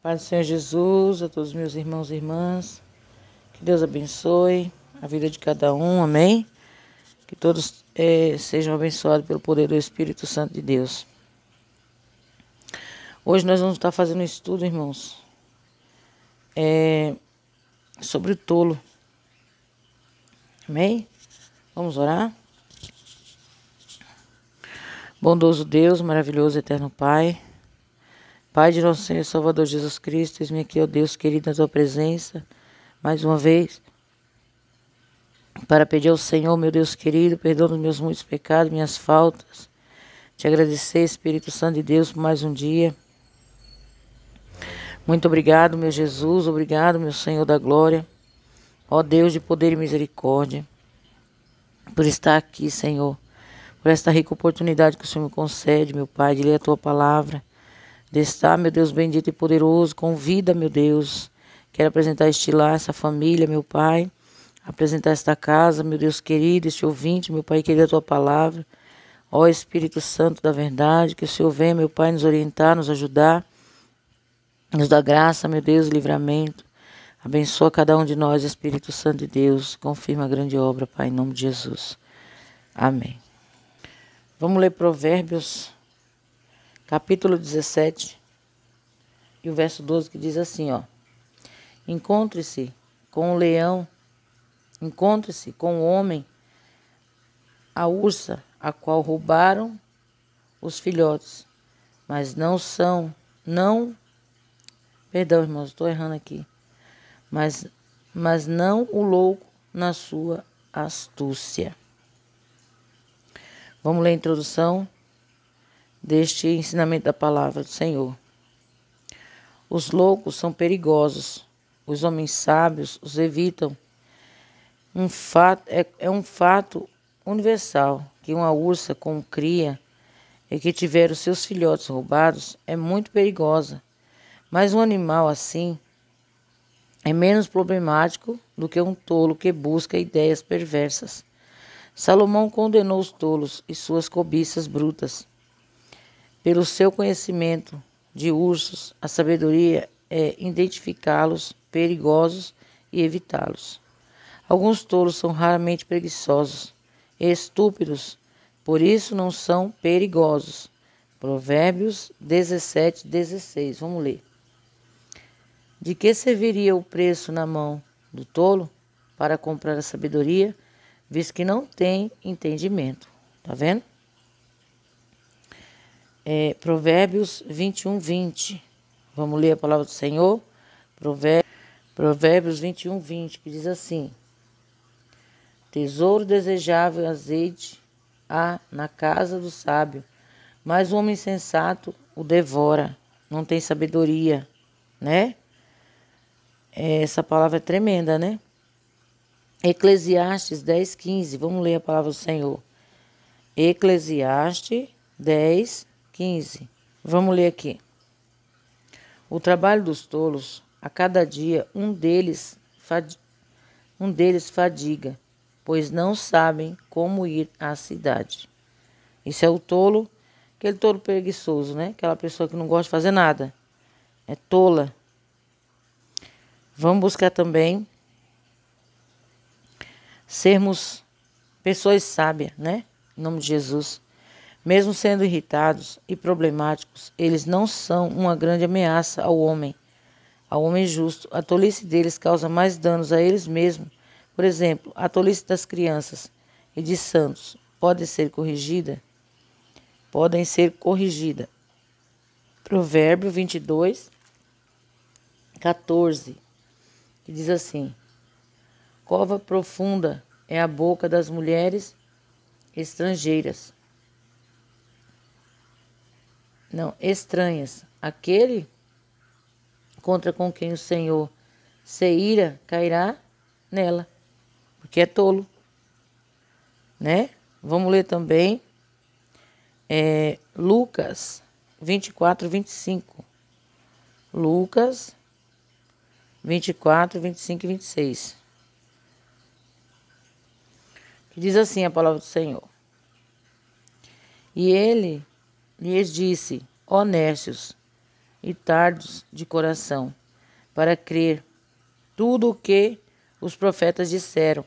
Pai do Senhor Jesus, a todos os meus irmãos e irmãs, que Deus abençoe a vida de cada um, amém? Que todos sejam abençoados pelo poder do Espírito Santo de Deus. Hoje nós vamos estar fazendo um estudo, irmãos, sobre o tolo, amém? Vamos orar? Bondoso Deus, maravilhoso, eterno Pai, Pai de nosso Senhor e Salvador Jesus Cristo, eis-me aqui, ó Deus querido, na tua presença, mais uma vez, para pedir ao Senhor, meu Deus querido, perdão dos meus muitos pecados, minhas faltas, te agradecer, Espírito Santo de Deus, por mais um dia. Muito obrigado, meu Jesus, obrigado, meu Senhor da glória, ó Deus de poder e misericórdia, por estar aqui, Senhor, por esta rica oportunidade que o Senhor me concede, meu Pai, de ler a tua palavra, de estar, meu Deus bendito e poderoso, convida, meu Deus, quero apresentar este lar, essa família, meu Pai, apresentar esta casa, meu Deus querido, este ouvinte, meu Pai querido, a tua palavra, ó Espírito Santo da verdade, que o Senhor venha, meu Pai, nos orientar, nos ajudar, nos dá graça, meu Deus, livramento, abençoa cada um de nós, Espírito Santo de Deus, confirma a grande obra, Pai, em nome de Jesus, amém. Vamos ler Provérbios, capítulo 17, e o verso 12, que diz assim, ó. Encontre-se com o leão, encontre-se com o homem, a ursa, a qual roubaram os filhotes, mas perdão, irmãos, estou errando aqui, mas não o louco na sua astúcia. Vamos ler a introdução deste ensinamento da palavra do Senhor. Os loucos são perigosos, os homens sábios os evitam. É um fato universal que uma ursa com cria e que tiver os seus filhotes roubados é muito perigosa, mas um animal assim é menos problemático do que um tolo que busca ideias perversas. Salomão condenou os tolos e suas cobiças brutas. Pelo seu conhecimento de ursos, a sabedoria é identificá-los perigosos e evitá-los. Alguns tolos são raramente preguiçosos e estúpidos, por isso não são perigosos. Provérbios 17, 16. Vamos ler. De que serviria o preço na mão do tolo para comprar a sabedoria, visto que não tem entendimento? Tá vendo? Provérbios 21, 20. Vamos ler a palavra do Senhor? Provérbios 21, 20, que diz assim. Tesouro desejável e azeite há na casa do sábio, mas o homem insensato o devora. Não tem sabedoria, né? Essa palavra é tremenda, né? Eclesiastes 10, 15. Vamos ler a palavra do Senhor. Eclesiastes 10, 15. Vamos ler aqui. O trabalho dos tolos, a cada dia um deles fadiga, pois não sabem como ir à cidade. Isso é o tolo, aquele tolo preguiçoso, né? Aquela pessoa que não gosta de fazer nada. É tola. Vamos buscar também sermos pessoas sábias, né? Em nome de Jesus. Mesmo sendo irritados e problemáticos, eles não são uma grande ameaça ao homem justo. A tolice deles causa mais danos a eles mesmos. Por exemplo, a tolice das crianças e de santos podem ser corrigida. Provérbio 22, 14, que diz assim: Cova profunda é a boca das mulheres estranhas. Aquele contra com quem o Senhor se ira cairá nela, porque é tolo, né? Vamos ler também Lucas 24, 25. Lucas 24, 25 e 26. Que diz assim a palavra do Senhor. E ele lhes disse: Ó nércios, e tardos de coração, para crer tudo o que os profetas disseram.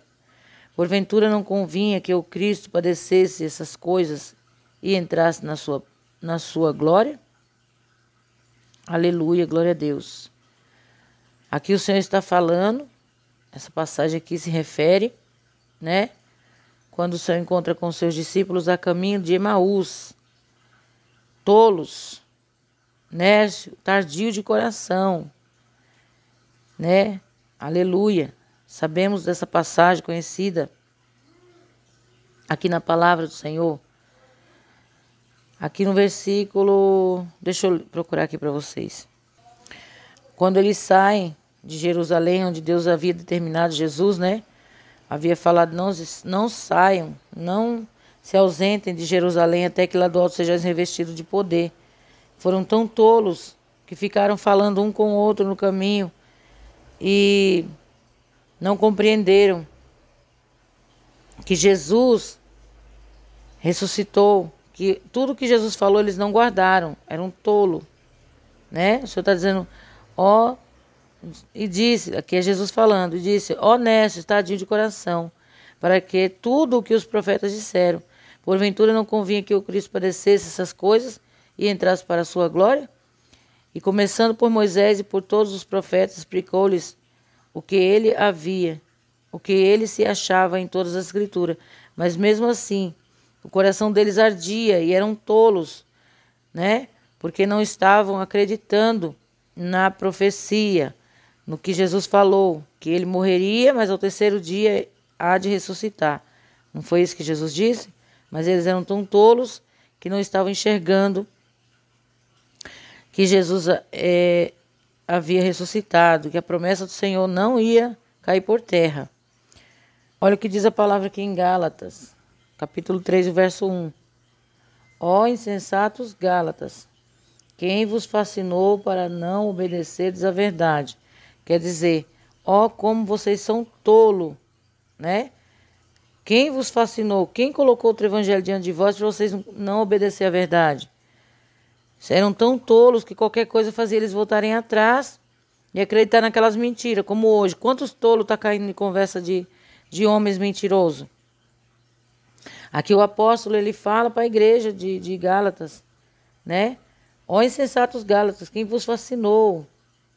Porventura não convinha que o Cristo padecesse essas coisas e entrasse na sua glória? Aleluia, glória a Deus. Aqui o Senhor está falando, essa passagem aqui se refere, né? Quando o Senhor encontra com seus discípulos a caminho de Emaús, tolos, nércio, tardio de coração, né? Aleluia. Sabemos dessa passagem conhecida aqui na palavra do Senhor. Aqui no versículo, deixa eu procurar aqui para vocês. Quando eles saem de Jerusalém, onde Deus havia determinado Jesus, né? Havia falado, não saiam, não se ausentem de Jerusalém até que lá do alto sejais revestidos de poder. Foram tão tolos que ficaram falando um com o outro no caminho e não compreenderam que Jesus ressuscitou, que tudo que Jesus falou eles não guardaram, eram tolo, né? O Senhor está dizendo, e disse, aqui é Jesus falando, e disse, honesto, tadinho de coração, para que tudo o que os profetas disseram, porventura não convinha que o Cristo padecesse essas coisas e entrasse para a sua glória? E começando por Moisés e por todos os profetas, explicou-lhes o que ele se achava em todas as escrituras. Mas mesmo assim, o coração deles ardia e eram tolos, né? Porque não estavam acreditando na profecia, no que Jesus falou, que ele morreria, mas ao terceiro dia há de ressuscitar. Não foi isso que Jesus disse? Mas eles eram tão tolos que não estavam enxergando que Jesus havia ressuscitado, que a promessa do Senhor não ia cair por terra. Olha o que diz a palavra aqui em Gálatas, capítulo 3, verso 1. Ó insensatos Gálatas, quem vos fascinou para não obedecerdes à verdade? Quer dizer, como vocês são tolo, né? Quem vos fascinou? Quem colocou outro evangelho diante de vós para vocês não obedecer à verdade? Eram tão tolos que qualquer coisa fazia eles voltarem atrás e acreditar naquelas mentiras, como hoje. Quantos tolos estão caindo em conversa de homens mentirosos? Aqui o apóstolo ele fala para a igreja de Gálatas, né? Ó insensatos Gálatas, quem vos fascinou,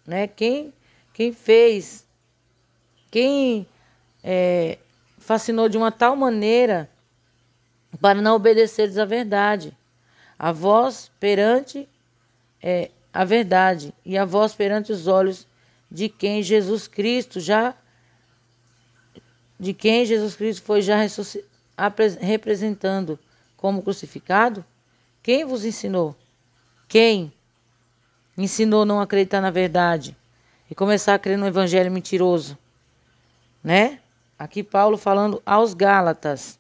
né? Quem fascinou de uma tal maneira para não obedeceres à verdade, a vós perante a verdade e a vós perante os olhos de quem Jesus Cristo foi já representando como crucificado? Quem vos ensinou? Quem ensinou não acreditar na verdade e começar a crer no evangelho mentiroso, né? Aqui Paulo falando aos Gálatas.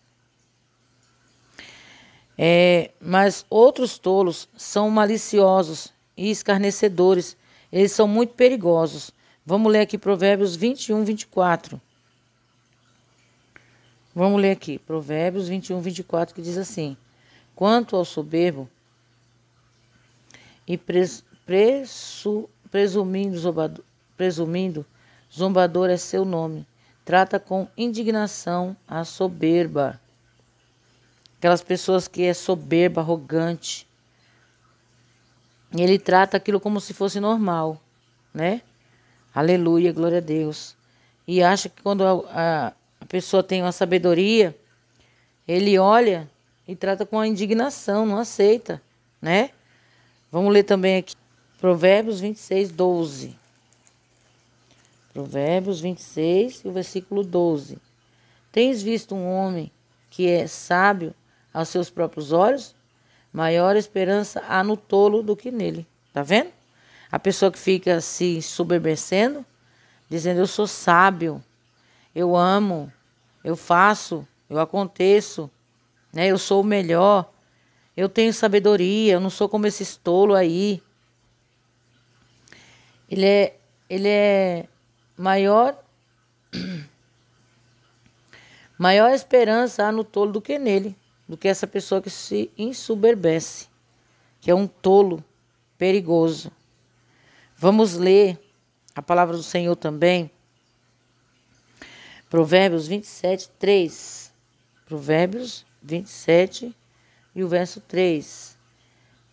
Mas outros tolos são maliciosos e escarnecedores. Eles são muito perigosos. Vamos ler aqui Provérbios 21, 24. Vamos ler aqui Provérbios 21, 24, que diz assim: quanto ao soberbo e presumindo, zombador é seu nome. Trata com indignação a soberba. Aquelas pessoas que é soberba, arrogante. E ele trata aquilo como se fosse normal, né? Aleluia, glória a Deus. E acha que quando a pessoa tem uma sabedoria, ele olha e trata com a indignação, não aceita, né? Vamos ler também aqui Provérbios 26, 12. Provérbios 26 e o versículo 12. Tens visto um homem que é sábio aos seus próprios olhos? Maior esperança há no tolo do que nele. Tá vendo? A pessoa que fica se soberbecendo, dizendo eu sou sábio, eu amo, eu faço, eu aconteço, né? Eu sou o melhor, eu tenho sabedoria, eu não sou como esses tolos aí. Ele é maior esperança há no tolo do que nele, do que essa pessoa que se ensoberbece, que é um tolo perigoso, Vamos ler a palavra do Senhor também. Provérbios 27, 3. Provérbios 27 e o verso 3.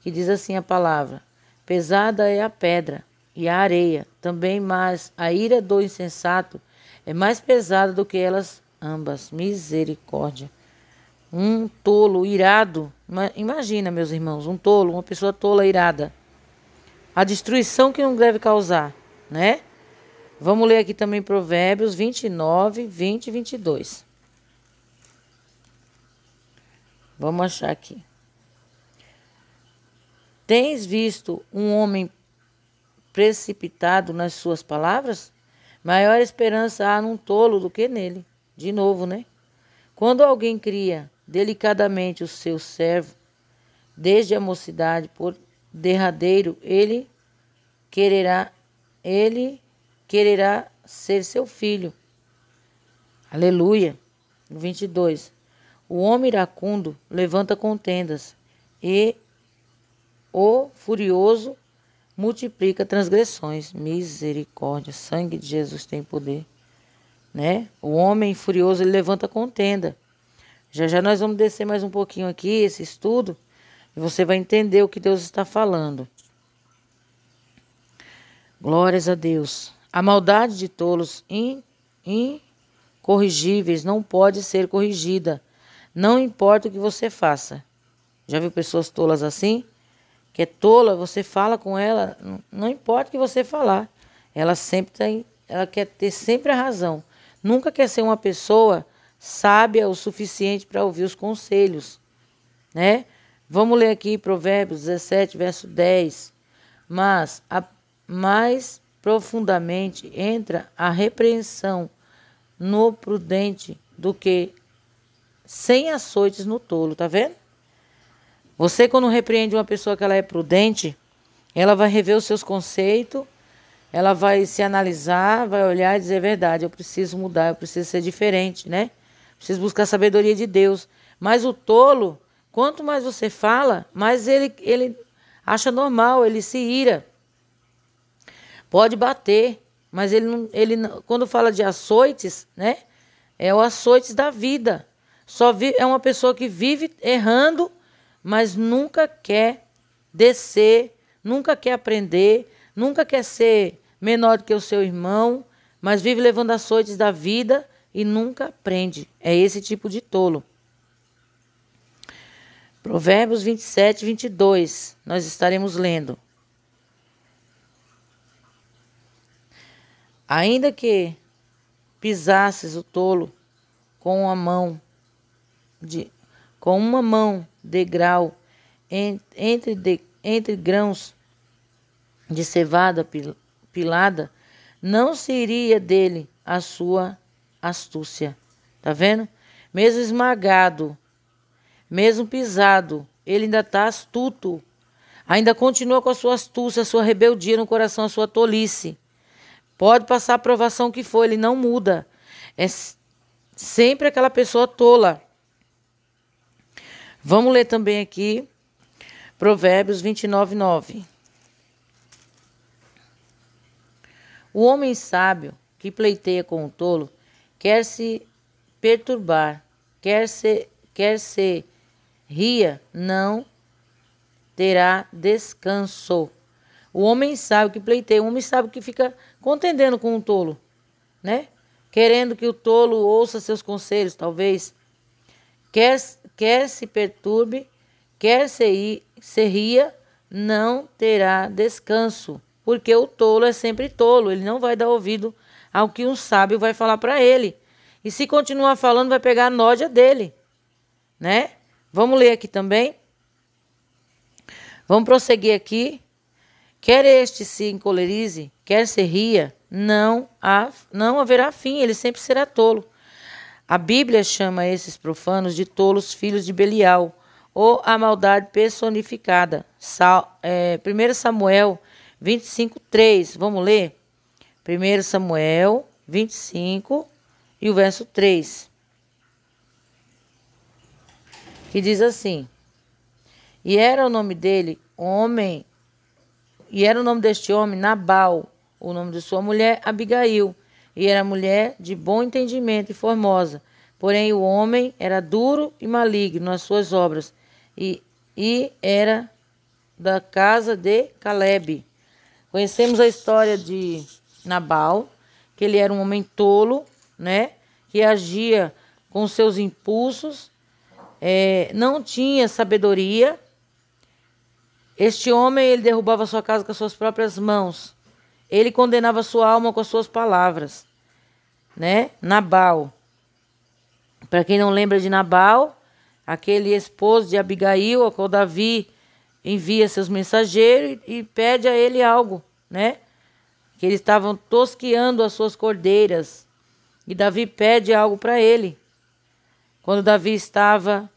Que diz assim a palavra: pesada é a pedra e a areia também, mas a ira do insensato é mais pesada do que elas ambas. Misericórdia. Um tolo irado, imagina, meus irmãos, um tolo, uma pessoa tola irada. A destruição que não deve causar, né? Vamos ler aqui também Provérbios 29, 20 e 22. Vamos achar aqui. Tens visto um homem precipitado nas suas palavras? Maior esperança há num tolo do que nele. De novo, né? Quando alguém cria delicadamente o seu servo, desde a mocidade por derradeiro, ele quererá ser seu filho. Aleluia. 22. O homem iracundo levanta contendas e o furioso multiplica transgressões. Misericórdia. Sangue de Jesus tem poder, né? O homem furioso, ele levanta contenda. Já já nós vamos descer mais um pouquinho aqui esse estudo e você vai entender o que Deus está falando. Glórias a Deus. A maldade de tolos incorrigíveis não pode ser corrigida. Não importa o que você faça. Já viu pessoas tolas assim? Que é tola, você fala com ela, não importa o que você falar. Ela quer ter sempre a razão. Nunca quer ser uma pessoa sábia o suficiente para ouvir os conselhos, né? Vamos ler aqui Provérbios 17, verso 10. Mas mais profundamente entra a repreensão no prudente do que 100 açoites no tolo, tá vendo? Você, quando repreende uma pessoa que ela é prudente, ela vai rever os seus conceitos, ela vai se analisar, vai olhar e dizer: verdade, eu preciso mudar, eu preciso ser diferente, né? Preciso buscar a sabedoria de Deus. Mas o tolo, quanto mais você fala, mais ele acha normal, ele se ira. Pode bater, mas quando fala de açoites, né? É o açoites da vida. É uma pessoa que vive errando, mas nunca quer descer, nunca quer aprender, nunca quer ser menor do que o seu irmão, mas vive levando açoites da vida e nunca aprende. É esse tipo de tolo. Provérbios 27, 22, nós estaremos lendo. Ainda que pisasses o tolo com uma mão de grau entre grãos de cevada pilada, não se iria dele a sua astúcia. Tá vendo? Mesmo esmagado, mesmo pisado, ele ainda está astuto. Ainda continua com a sua astúcia, a sua rebeldia no coração, a sua tolice. Pode passar a provação que for, ele não muda. É sempre aquela pessoa tola. Vamos ler também aqui Provérbios 29, 9. O homem sábio que pleiteia com o tolo quer se perturbar, quer se ria, não terá descanso. O homem sábio que pleiteia, o homem sábio que fica contendendo com o tolo, né? Querendo que o tolo ouça seus conselhos, talvez. Quer se perturbe, quer se ria, não terá descanso. Porque o tolo é sempre tolo, ele não vai dar ouvido ao que um sábio vai falar para ele. E se continuar falando, vai pegar a nódia dele, né? Vamos ler aqui também. Vamos prosseguir aqui. Quer este se encolerize, quer se ria, não haverá fim, ele sempre será tolo. A Bíblia chama esses profanos de tolos filhos de Belial, ou a maldade personificada. 1 Samuel 25, 3. Vamos ler? 1 Samuel 25 e o verso 3. Que diz assim: E era o nome dele, E era o nome deste homem Nabal, o nome de sua mulher Abigail, e era mulher de bom entendimento e formosa. Porém o homem era duro e maligno nas suas obras, e era da casa de Calebe. Conhecemos a história de Nabal, que ele era um homem tolo, né? Que agia com seus impulsos, não tinha sabedoria. Este homem, ele derrubava sua casa com as suas próprias mãos. Ele condenava sua alma com as suas palavras, né? Nabal. Para quem não lembra de Nabal, aquele esposo de Abigail, ao qual Davi envia seus mensageiros e pede a ele algo, né? Que eles estavam tosqueando as suas cordeiras. E Davi pede algo para ele. Quando Davi estava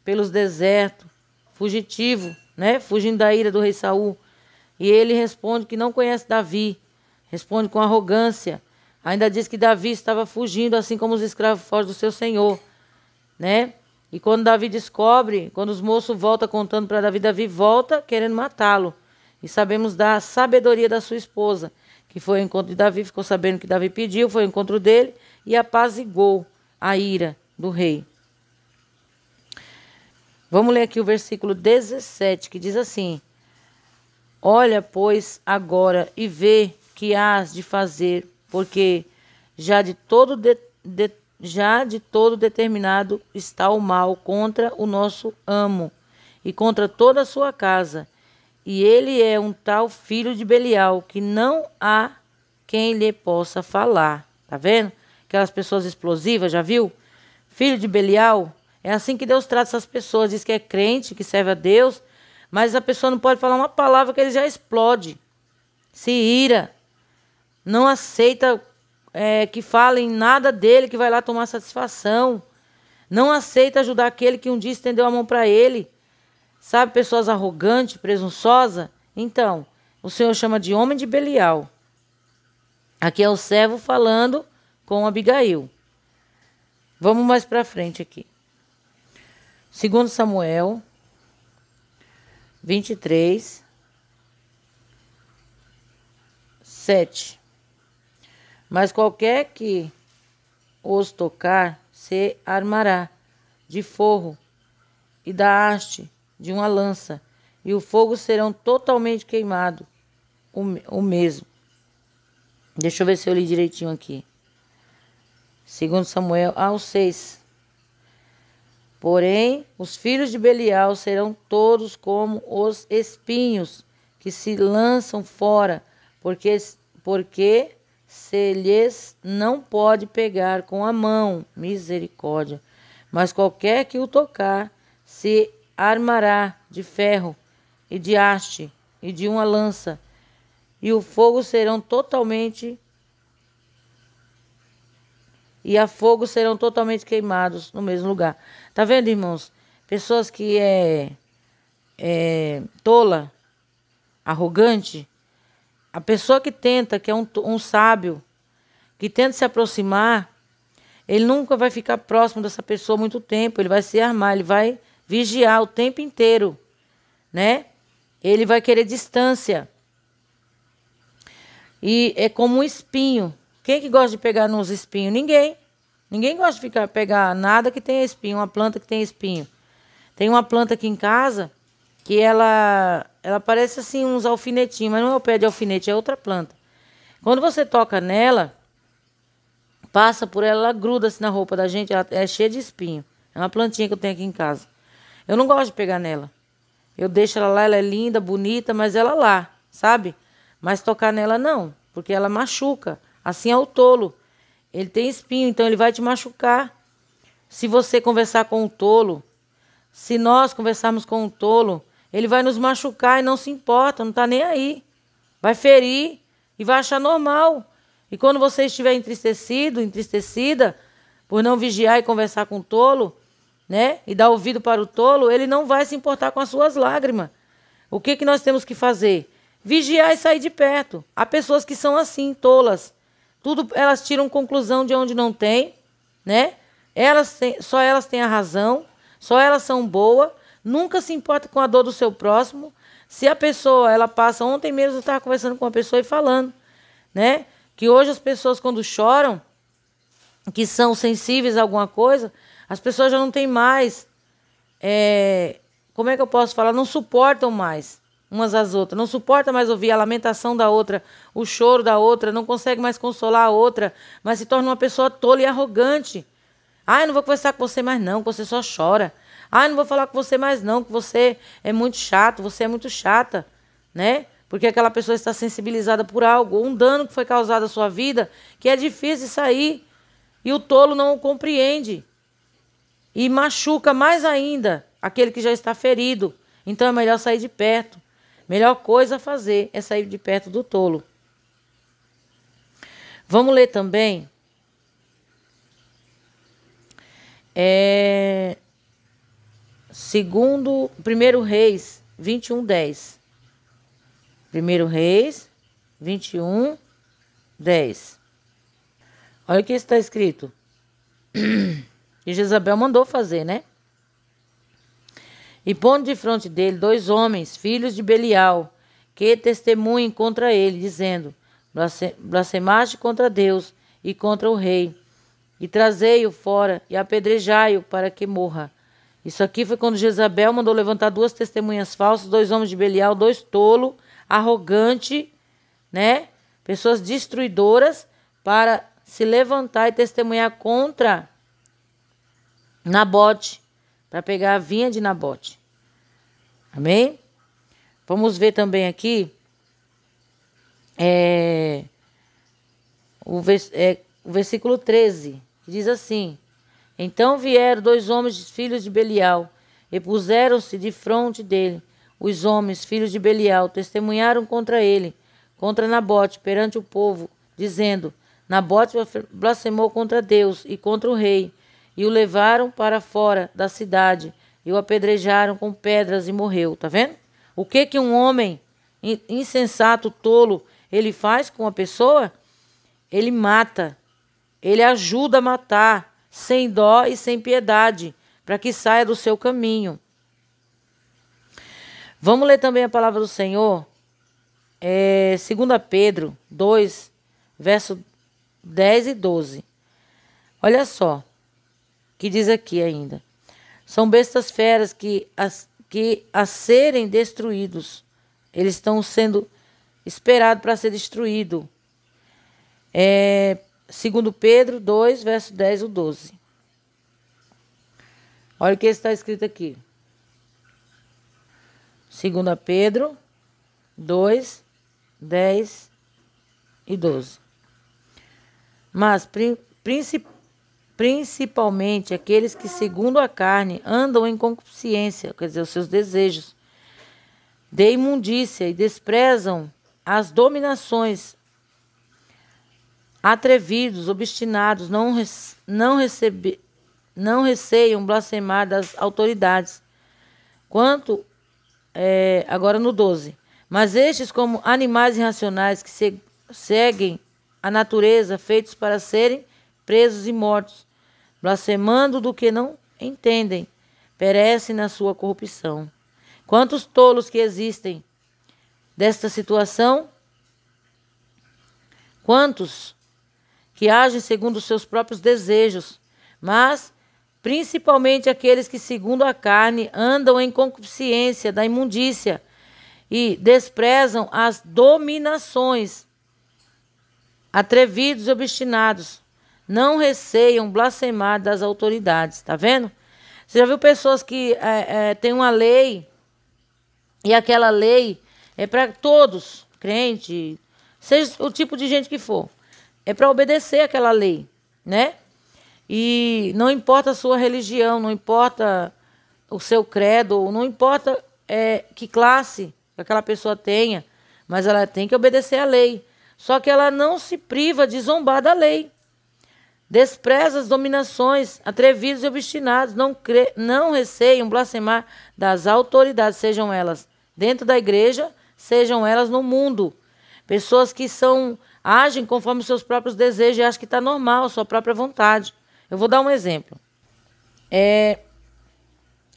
pelos desertos, fugitivo, né? Fugindo da ira do rei Saul. E ele responde que não conhece Davi. Responde com arrogância. Ainda diz que Davi estava fugindo, assim como os escravos fogem do seu senhor, né? E quando Davi descobre, quando os moços voltam contando para Davi, Davi volta querendo matá-lo. E sabemos da sabedoria da sua esposa, que foi ao encontro de Davi, ficou sabendo que Davi pediu, foi ao encontro dele e apaziguou a ira do rei. Vamos ler aqui o versículo 17, que diz assim: olha, pois, agora e vê que hás de fazer, porque já de todo determinado está o mal contra o nosso amo e contra toda a sua casa. E ele é um tal filho de Belial, que não há quem lhe possa falar. Tá vendo? Aquelas pessoas explosivas, já viu? Filho de Belial. É assim que Deus trata essas pessoas. Diz que é crente, que serve a Deus, mas a pessoa não pode falar uma palavra que ele já explode. Se ira. Não aceita que falem nada dele, que vai lá tomar satisfação. Não aceita ajudar aquele que um dia estendeu a mão para ele. Sabe, pessoas arrogantes, presunçosas? Então, o Senhor chama de homem de Belial. Aqui é o servo falando com Abigail. Vamos mais para frente aqui. 2 Samuel 23, 7. Mas qualquer que os tocar se armará de forro e da haste de uma lança, e o fogo serão totalmente queimados, o mesmo. Deixa eu ver se eu li direitinho aqui. 2 Samuel, 6. Porém, os filhos de Belial serão todos como os espinhos que se lançam fora, porque se lhes não pode pegar com a mão, misericórdia. Mas qualquer que o tocar se armará de ferro e de haste e de uma lança, e o fogo serão totalmente queimados no mesmo lugar. Tá vendo, irmãos? Pessoas que tola, arrogante. A pessoa que tenta, que é um sábio, que tenta se aproximar, ele nunca vai ficar próximo dessa pessoa muito tempo. Ele vai se armar, ele vai vigiar o tempo inteiro, né? Ele vai querer distância. E é como um espinho. Quem que gosta de pegar nos espinhos? Ninguém. Ninguém gosta de pegar nada que tenha espinho, uma planta que tenha espinho. Tem uma planta aqui em casa que ela parece assim uns alfinetinhos, mas não é o pé de alfinete, é outra planta. Quando você toca nela, passa por ela, ela gruda-se na roupa da gente, ela é cheia de espinho. É uma plantinha que eu tenho aqui em casa. Eu não gosto de pegar nela. Eu deixo ela lá, ela é linda, bonita, mas ela lá, sabe? Mas tocar nela não, porque ela machuca. Assim é o tolo. Ele tem espinho, então ele vai te machucar. Se você conversar com o tolo, se nós conversarmos com o tolo, ele vai nos machucar e não se importa, não está nem aí. Vai ferir e vai achar normal. E quando você estiver entristecido, entristecida, por não vigiar e conversar com o tolo, né? E dar ouvido para o tolo, ele não vai se importar com as suas lágrimas. O que nós temos que fazer? Vigiar e sair de perto. Há pessoas que são assim, tolas. Elas tiram conclusão de onde não tem, né? Só elas têm a razão, só elas são boas, nunca se importa com a dor do seu próximo, Se a pessoa, ela passa, ontem mesmo eu estava conversando com uma pessoa e falando, né? Que hoje as pessoas quando choram, que são sensíveis a alguma coisa, as pessoas já não têm mais, como é que eu posso falar? Não suportam mais umas às outras, não suporta mais ouvir a lamentação da outra, o choro da outra, não consegue mais consolar a outra, mas se torna uma pessoa tola e arrogante. Eu não vou conversar com você mais não, que você só chora. Eu não vou falar com você mais não, que você é muito chato, você é muito chata, né? Porque aquela pessoa está sensibilizada por algo, um dano que foi causado à sua vida, que é difícil de sair, e o tolo não o compreende. E machuca mais ainda aquele que já está ferido. Então é melhor sair de perto. Melhor coisa a fazer é sair de perto do tolo. Vamos ler também. Primeiro Reis 21:10. Primeiro Reis 21:10. Olha o que está escrito. E Jezabel mandou fazer, né? E pondo de frente dele 2 homens, filhos de Belial, que testemunhem contra ele, dizendo: blasfemaste contra Deus e contra o rei, e trazei-o fora e apedrejai-o para que morra. Isso aqui foi quando Jezabel mandou levantar 2 testemunhas falsas, 2 homens de Belial, 2 tolos, arrogantes, né? Pessoas destruidoras, para se levantar e testemunhar contra Nabote, para pegar a vinha de Nabote. Amém? Vamos ver também aqui o versículo 13, que diz assim: Então vieram 2 homens filhos de Belial, e puseram-se de fronte dele. Os homens filhos de Belial testemunharam contra ele, contra Nabote, perante o povo, dizendo: Nabote blasfemou contra Deus e contra o rei, e o levaram para fora da cidade, e o apedrejaram com pedras e morreu. Tá vendo? O que um homem insensato, tolo, ele faz com a pessoa? Ele mata. Ele ajuda a matar, sem dó e sem piedade, para que saia do seu caminho. Vamos ler também a palavra do Senhor. 2 Pedro 2, verso 10 e 12. Olha só, que diz aqui ainda. São bestas feras que a serem destruídos, eles estão sendo esperados para ser destruídos. 2 Pedro 2, verso 10 e 12. Olha o que está escrito aqui. 2 Pedro 2, 10 e 12. Mas principalmente aqueles que, segundo a carne, andam em concupiscência, quer dizer, os seus desejos, de imundícia, e desprezam as dominações, atrevidos, obstinados, não receiam blasfemar das autoridades. Agora no 12. Mas estes, como animais irracionais que seguem a natureza, feitos para serem presos e mortos, blasfemando do que não entendem, perecem na sua corrupção. Quantos tolos que existem desta situação? Quantos que agem segundo os seus próprios desejos, mas principalmente aqueles que, segundo a carne, andam em concupiscência da imundícia e desprezam as dominações, atrevidos e obstinados, não receiam blasfemar das autoridades. Tá vendo? Você já viu pessoas que têm uma lei, e aquela lei é para todos, crente, seja o tipo de gente que for, é para obedecer aquela lei, né? E não importa a sua religião, não importa o seu credo, não importa que classe aquela pessoa tenha, mas ela tem que obedecer à lei. Só que ela não se priva de zombar da lei. Despreza as dominações, atrevidos e obstinados, não receiam blasfemar das autoridades, sejam elas dentro da igreja, sejam elas no mundo. Pessoas que agem conforme os seus próprios desejos e acham que está normal, a sua própria vontade. Eu vou dar um exemplo.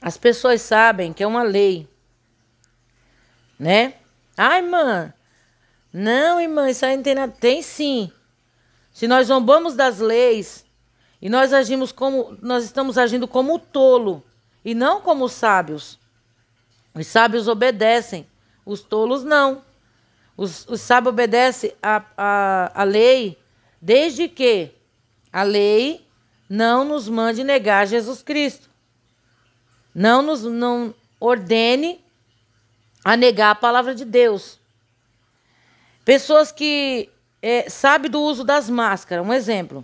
As pessoas sabem que é uma lei né? Ai, irmã, não, irmã, isso aí não tem nada. Tem sim. Se nós zombamos das leis e nós estamos agindo como tolo e não como sábios. Os sábios obedecem, os tolos não. Os sábios obedecem a lei, desde que a lei não nos mande negar Jesus Cristo. Não ordene a negar a palavra de Deus. Pessoas que sabem do uso das máscaras. Um exemplo.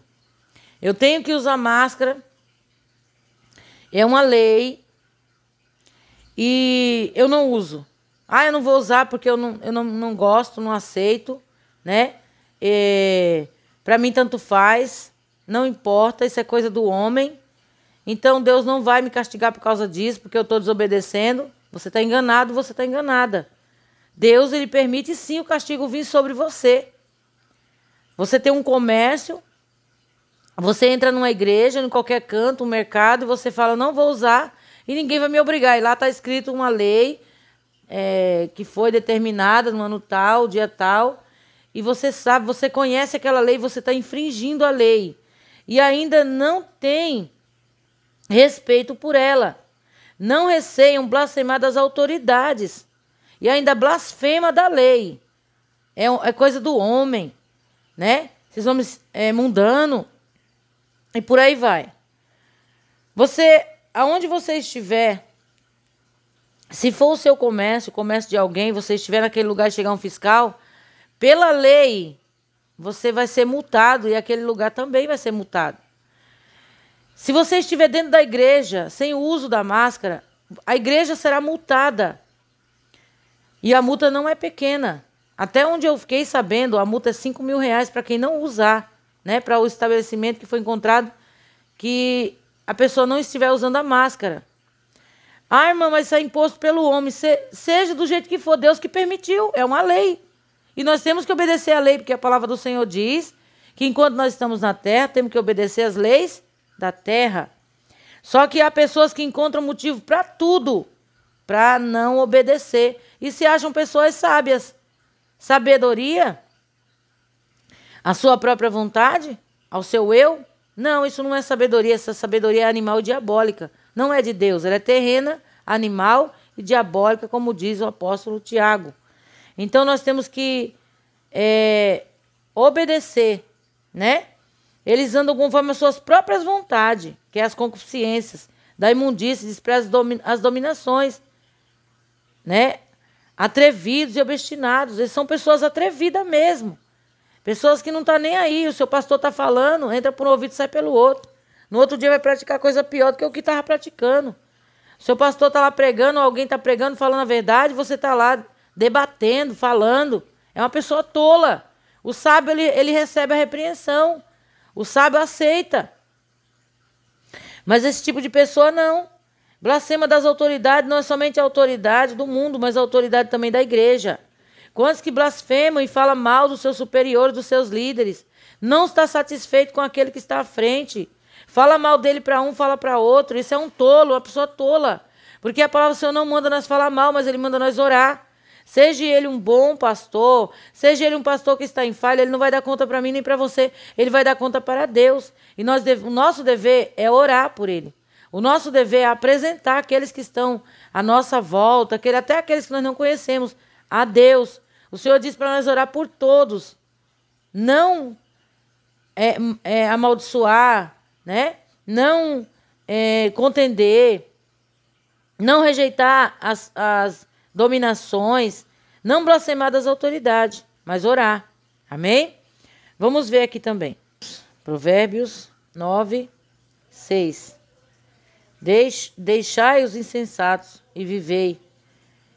Eu tenho que usar máscara. É uma lei. E eu não uso. Ah, eu não vou usar porque eu não gosto, não aceito, né? Para mim tanto faz. Não importa, isso é coisa do homem. Então Deus não vai me castigar por causa disso, porque eu estou desobedecendo. Você está enganado, você está enganada. Deus, ele permite sim o castigo vir sobre você. Você tem um comércio, você entra numa igreja, em qualquer canto, um mercado, e você fala, não vou usar, e ninguém vai me obrigar. E lá está escrito uma lei que foi determinada no ano tal, dia tal, e você sabe, você conhece aquela lei, você está infringindo a lei. E ainda não tem respeito por ela. Não receiam blasfemar das autoridades. E ainda blasfema da lei. É coisa do homem, né? Esses homens mundanos. E por aí vai. Você, aonde você estiver, se for o seu comércio, o comércio de alguém, você estiver naquele lugar e chegar um fiscal, pela lei, você vai ser multado e aquele lugar também vai ser multado. Se você estiver dentro da igreja, sem o uso da máscara, a igreja será multada. E a multa não é pequena. Até onde eu fiquei sabendo, a multa é R$ 5.000 para quem não usar, né? Para o estabelecimento que foi encontrado que a pessoa não estiver usando a máscara. Ah, irmã, mas isso é imposto pelo homem. Seja do jeito que for, Deus que permitiu. É uma lei. E nós temos que obedecer à lei, porque a palavra do Senhor diz que enquanto nós estamos na terra, temos que obedecer às leis da terra. Só que há pessoas que encontram motivo para tudo, para não obedecer. E se acham pessoas sábias. Sabedoria? A sua própria vontade? Ao seu eu? Não, isso não é sabedoria. Essa sabedoria é animal e diabólica. Não é de Deus. Ela é terrena, animal e diabólica, como diz o apóstolo Tiago. Então nós temos que obedecer, né? Eles andam conforme as suas próprias vontades, que é as concupiscências, da imundícia, desprezam as dominações, né? Atrevidos e obstinados. Eles são pessoas atrevidas mesmo. Pessoas que não estão nem aí. O seu pastor está falando, entra por um ouvido e sai pelo outro. No outro dia vai praticar coisa pior do que o que estava praticando. O seu pastor está lá pregando, alguém está pregando, falando a verdade, você está lá debatendo, falando. É uma pessoa tola. O sábio, ele recebe a repreensão. O sábio aceita. Mas esse tipo de pessoa não. Blasfema das autoridades, não é somente a autoridade do mundo, mas a autoridade também da igreja. Quantos que blasfemam e falam mal dos seus superiores, dos seus líderes, não está satisfeito com aquele que está à frente. Fala mal dele para um, fala para outro. Isso é um tolo, uma pessoa tola. Porque a palavra do Senhor não manda nós falar mal, mas ele manda nós orar. Seja ele um bom pastor, seja ele um pastor que está em falha, ele não vai dar conta para mim nem para você. Ele vai dar conta para Deus. E o nosso dever é orar por ele. O nosso dever é apresentar aqueles que estão à nossa volta, até aqueles que nós não conhecemos, a Deus. O Senhor diz para nós orar por todos. Não amaldiçoar, né? Não contender, não rejeitar as dominações, não blasfemar das autoridades, mas orar. Amém? Vamos ver aqui também. Provérbios 9, 6. Deixai os insensatos e vivei,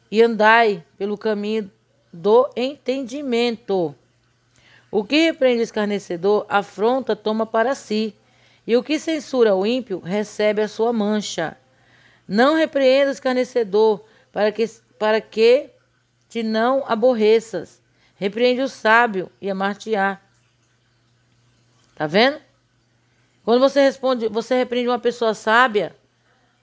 e andai pelo caminho do entendimento. O que repreende o escarnecedor, afronta, toma para si, e o que censura o ímpio, recebe a sua mancha. Não repreenda o escarnecedor, para que te não aborreças. Repreende o sábio e amar-te-á. Tá vendo? Quando você repreende uma pessoa sábia,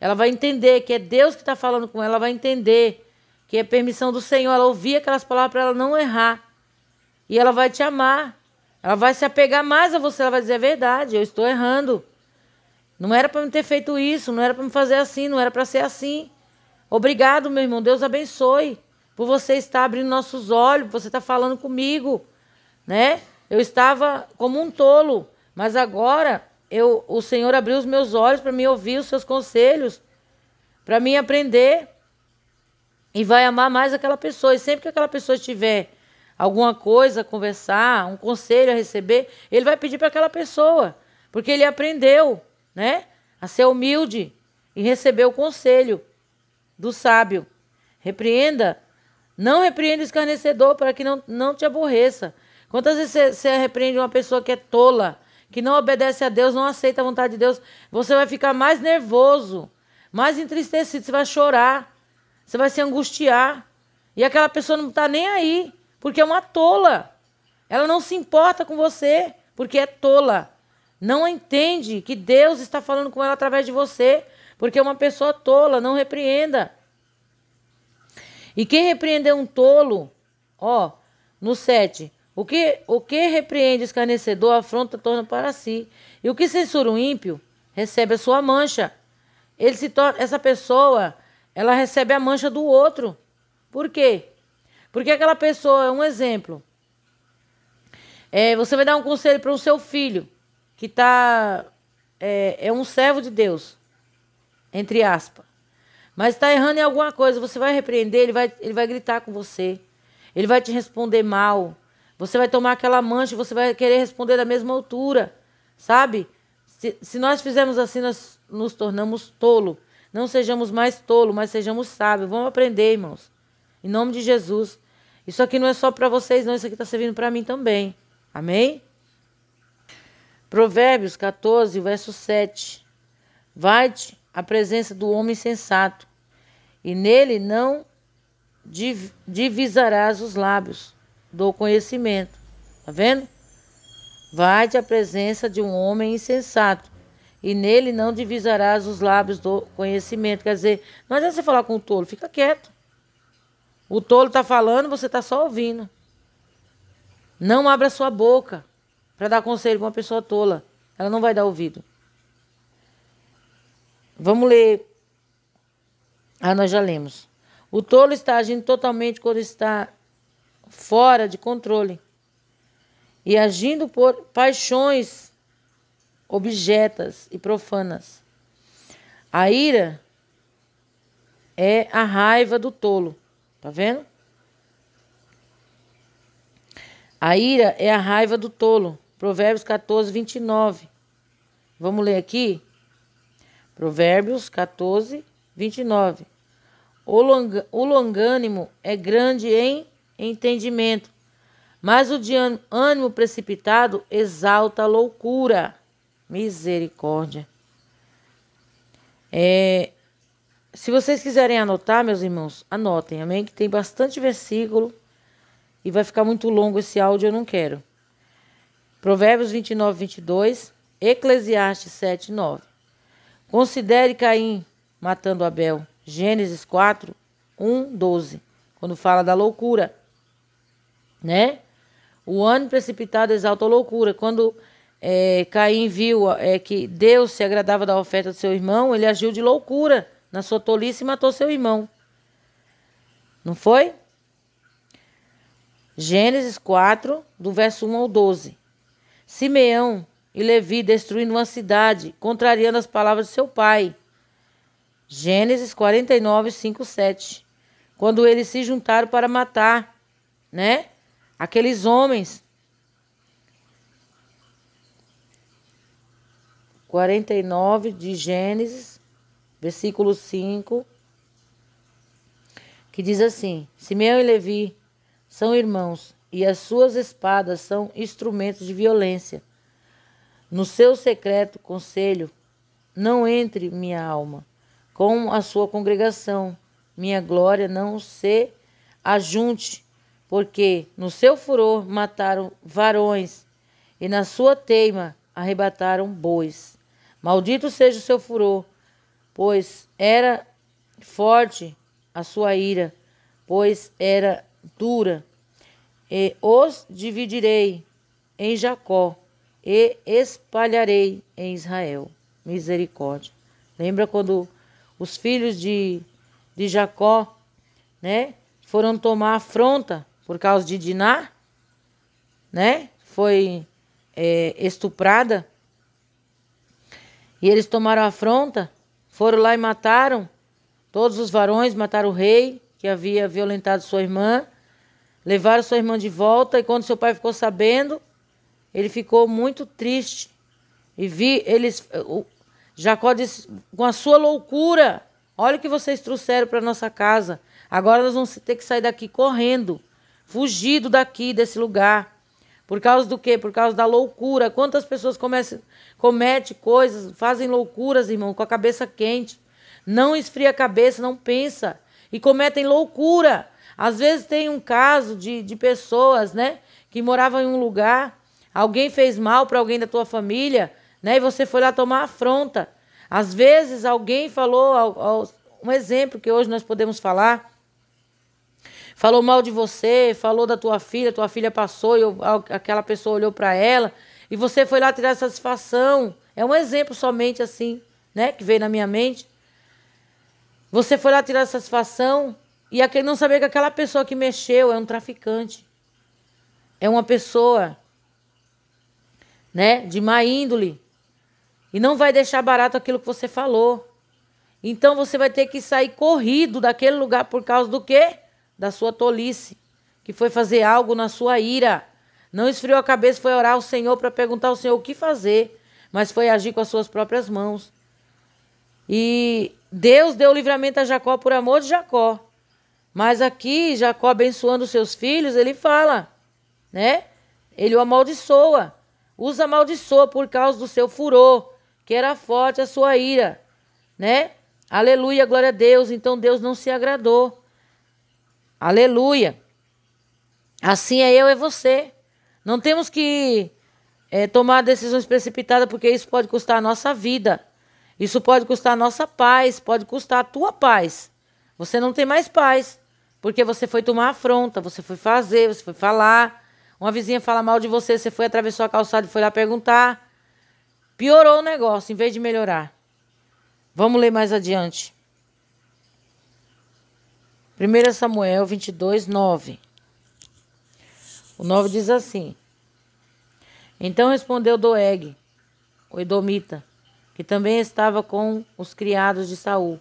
ela vai entender que é Deus que está falando com ela, vai entender que é permissão do Senhor, ela ouvir aquelas palavras para ela não errar. E ela vai te amar. Ela vai se apegar mais a você, ela vai dizer a verdade, eu estou errando. Não era para me ter feito isso, não era para me fazer assim, não era para ser assim. Obrigado, meu irmão, Deus abençoe por você estar abrindo nossos olhos, por você estar falando comigo, né? Eu estava como um tolo, mas agora o Senhor abriu os meus olhos para me ouvir os seus conselhos, para mim aprender e vai amar mais aquela pessoa. E sempre que aquela pessoa tiver alguma coisa a conversar, um conselho a receber, ele vai pedir para aquela pessoa, porque ele aprendeu, né, a ser humilde e receber o conselho do sábio. Não repreenda o escarnecedor para que não te aborreça. Quantas vezes você repreende uma pessoa que é tola, que não obedece a Deus, não aceita a vontade de Deus, você vai ficar mais nervoso, mais entristecido, você vai chorar, você vai se angustiar. E aquela pessoa não está nem aí, porque é uma tola. Ela não se importa com você, porque é tola. Não entende que Deus está falando com ela através de você, porque é uma pessoa tola. Não repreenda. E quem repreender um tolo, ó, no 7, o que repreende o escarnecedor, afronta, torna para si. E o que censura o ímpio, recebe a sua mancha. Essa pessoa, ela recebe a mancha do outro. Por quê? Porque aquela pessoa é um exemplo. Você vai dar um conselho para o seu filho, que é um servo de Deus, entre aspas. Mas está errando em alguma coisa, você vai repreender, ele vai gritar com você. Ele vai te responder mal. Você vai tomar aquela mancha e você vai querer responder da mesma altura. Sabe? Se nós fizermos assim, nós nos tornamos tolo. Não sejamos mais tolo, mas sejamos sábios. Vamos aprender, irmãos. Em nome de Jesus. Isso aqui não é só para vocês, não. Isso aqui está servindo para mim também. Amém? Provérbios 14, verso 7. Vai-te à presença do homem sensato, e nele não divisarás os lábios do conhecimento. Tá vendo? Vai-te à presença de um homem insensato, e nele não divisarás os lábios do conhecimento. Quer dizer, não adianta você falar com o tolo, fica quieto. O tolo está falando, você está só ouvindo. Não abra sua boca para dar conselho para uma pessoa tola. Ela não vai dar ouvido. Vamos ler. Nós já lemos. O tolo está agindo totalmente quando está fora de controle e agindo por paixões objetas e profanas. A ira é a raiva do tolo. Tá vendo? A ira é a raiva do tolo. Provérbios 14, 29. Vamos ler aqui? Provérbios 14, 29. O longânimo é grande em entendimento, mas o de ânimo precipitado exalta a loucura. Misericórdia. Se vocês quiserem anotar, meus irmãos, anotem, amém? Que tem bastante versículo e vai ficar muito longo esse áudio, eu não quero. Provérbios 29, 22, Eclesiastes 7, 9. Considere Caim matando Abel. Gênesis 4, 1, 12. Quando fala da loucura, né? O ânimo precipitado exalta a loucura. Quando Caim viu que Deus se agradava da oferta do seu irmão, ele agiu de loucura na sua tolice e matou seu irmão. Não foi? Gênesis 4, do verso 1 ao 12. Simeão e Levi destruindo uma cidade, contrariando as palavras de seu pai. Gênesis 49, 5, 7. Quando eles se juntaram para matar, né? Aqueles homens. 49 de Gênesis, versículo 5, que diz assim: Simeão e Levi são irmãos, e as suas espadas são instrumentos de violência. No seu secreto conselho, não entre minha alma com a sua congregação, minha glória não se ajunte, porque no seu furor mataram varões, e na sua teima arrebataram bois. Maldito seja o seu furor, pois era forte a sua ira, pois era dura. E os dividirei em Jacó e espalharei em Israel. Misericórdia. Lembra quando os filhos de Jacó, né, foram tomar afronta por causa de Diná, né? Foi estuprada. E eles tomaram afronta, foram lá e mataram todos os varões, mataram o rei que havia violentado sua irmã, levaram sua irmã de volta, e quando seu pai ficou sabendo, ele ficou muito triste. E Jacó disse, com a sua loucura, olha o que vocês trouxeram para nossa casa. Agora nós vamos ter que sair daqui correndo, fugido daqui, desse lugar. Por causa do quê? Por causa da loucura. Quantas pessoas cometem coisas, fazem loucuras, irmão, com a cabeça quente. Não esfria a cabeça, não pensa. E cometem loucura. Às vezes tem um caso de pessoas, né, que moravam em um lugar, alguém fez mal para alguém da tua família, né, e você foi lá tomar afronta. Às vezes alguém falou, um exemplo que hoje nós podemos falar, falou mal de você, falou da tua filha passou e aquela pessoa olhou para ela e você foi lá tirar satisfação. É um exemplo somente assim, né, que veio na minha mente. Você foi lá tirar satisfação e aquele não sabia que aquela pessoa que mexeu é um traficante. É uma pessoa, né, de má índole. E não vai deixar barato aquilo que você falou. Então você vai ter que sair corrido daquele lugar por causa do quê? Da sua tolice, que foi fazer algo na sua ira. Não esfriou a cabeça, foi orar ao Senhor para perguntar ao Senhor o que fazer, mas foi agir com as suas próprias mãos. E Deus deu livramento a Jacó por amor de Jacó. Mas aqui, Jacó abençoando os seus filhos, ele fala, né? Ele o amaldiçoa. Os amaldiçoa por causa do seu furor, que era forte a sua ira, né? Aleluia, glória a Deus. Então Deus não se agradou. Aleluia. Assim é eu e você. Não temos que tomar decisões precipitadas, porque isso pode custar a nossa vida. Isso pode custar a nossa paz, pode custar a tua paz. Você não tem mais paz, porque você foi tomar afronta, você foi fazer, você foi falar. Uma vizinha fala mal de você, você foi atravessar a calçada e foi lá perguntar. Piorou o negócio, em vez de melhorar. Vamos ler mais adiante. 1 Samuel 22, 9. O 9 diz assim. Então respondeu Doeg, o edomita, que também estava com os criados de Saul,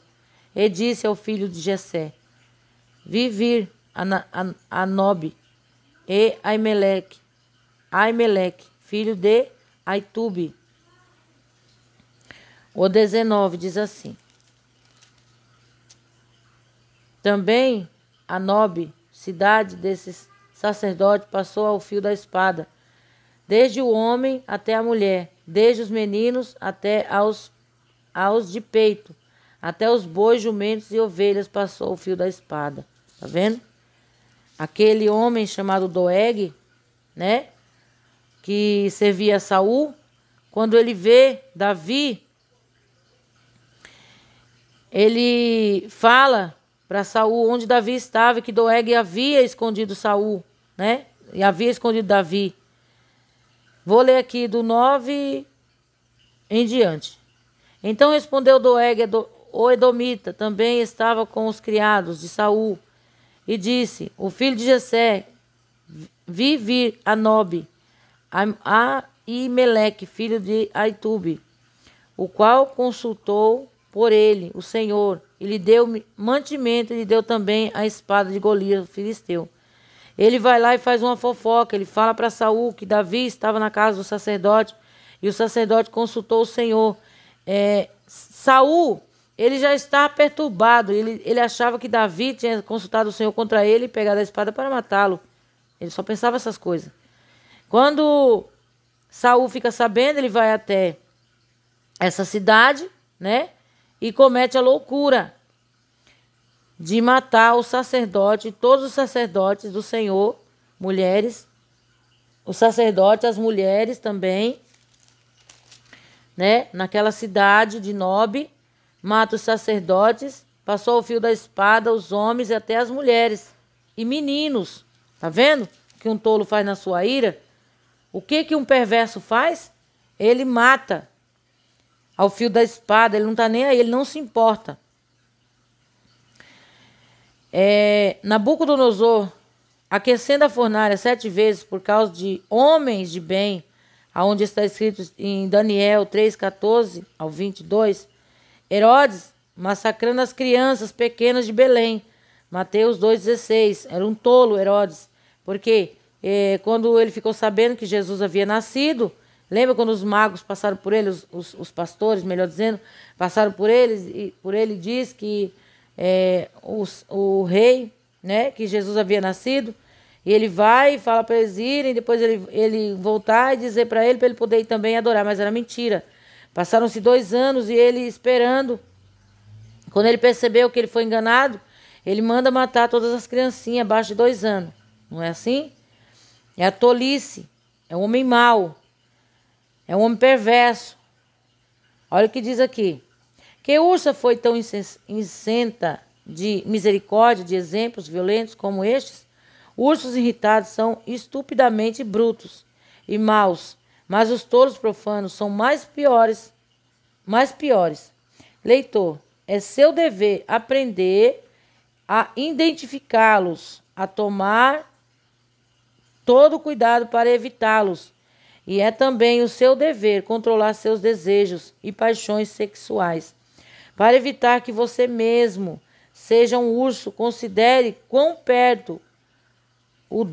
e disse ao filho de Jessé, vi vir a Nob e Aimeleque, filho de Aitube. O 19 diz assim. Também a Nob, cidade desses sacerdotes, passou ao fio da espada, desde o homem até a mulher, desde os meninos até aos de peito, até os bois, jumentos e ovelhas passou o fio da espada. Tá vendo? Aquele homem chamado Doeg, né, que servia a Saul, quando ele vê Davi, ele fala para Saul onde Davi estava, que Doeg havia escondido Saul, né? E havia escondido Davi. Vou ler aqui do 9 em diante. Então respondeu Doeg, o edomita, também estava com os criados de Saul, e disse, o filho de Jessé, vi vir a Nob, a Aimeleque, filho de Aitube, o qual consultou por ele o Senhor, e lhe deu mantimento, e lhe deu também a espada de Golias, o filisteu. Ele vai lá e faz uma fofoca, ele fala para Saul que Davi estava na casa do sacerdote, e o sacerdote consultou o Senhor. Saul, ele já estava perturbado, ele achava que Davi tinha consultado o Senhor contra ele e pegado a espada para matá-lo. Ele só pensava essas coisas. Quando Saul fica sabendo, ele vai até essa cidade, né? E comete a loucura de matar o sacerdote, todos os sacerdotes do Senhor, mulheres, os sacerdotes, as mulheres também, né? Naquela cidade de Nob, mata os sacerdotes, passou o fio da espada, os homens e até as mulheres. e meninos. Tá vendo o que um tolo faz na sua ira? O que um perverso faz? Ele mata ao fio da espada, ele não está nem aí, ele não se importa. Nabucodonosor, aquecendo a fornalha 7 vezes por causa de homens de bem, aonde está escrito em Daniel 3:14 ao 22, Herodes massacrando as crianças pequenas de Belém, Mateus 2:16, era um tolo Herodes, porque quando ele ficou sabendo que Jesus havia nascido, lembra quando os magos passaram por ele, os pastores, melhor dizendo, passaram por eles, e por ele diz que o rei, né, que Jesus havia nascido, e ele vai e fala para eles irem, depois ele voltar e dizer para ele poder ir também adorar, mas era mentira. Passaram-se 2 anos e ele esperando. Quando ele percebeu que ele foi enganado, ele manda matar todas as criancinhas abaixo de 2 anos. Não é assim? É a tolice, é um homem mau, é um homem perverso. Olha o que diz aqui. Que ursa foi tão isenta de misericórdia, de exemplos violentos como estes? Ursos irritados são estupidamente brutos e maus, mas os tolos profanos são mais piores. Leitor, é seu dever aprender a identificá-los, a tomar todo cuidado para evitá-los. E é também o seu dever controlar seus desejos e paixões sexuais. Para evitar que você mesmo seja um urso, considere quão perto o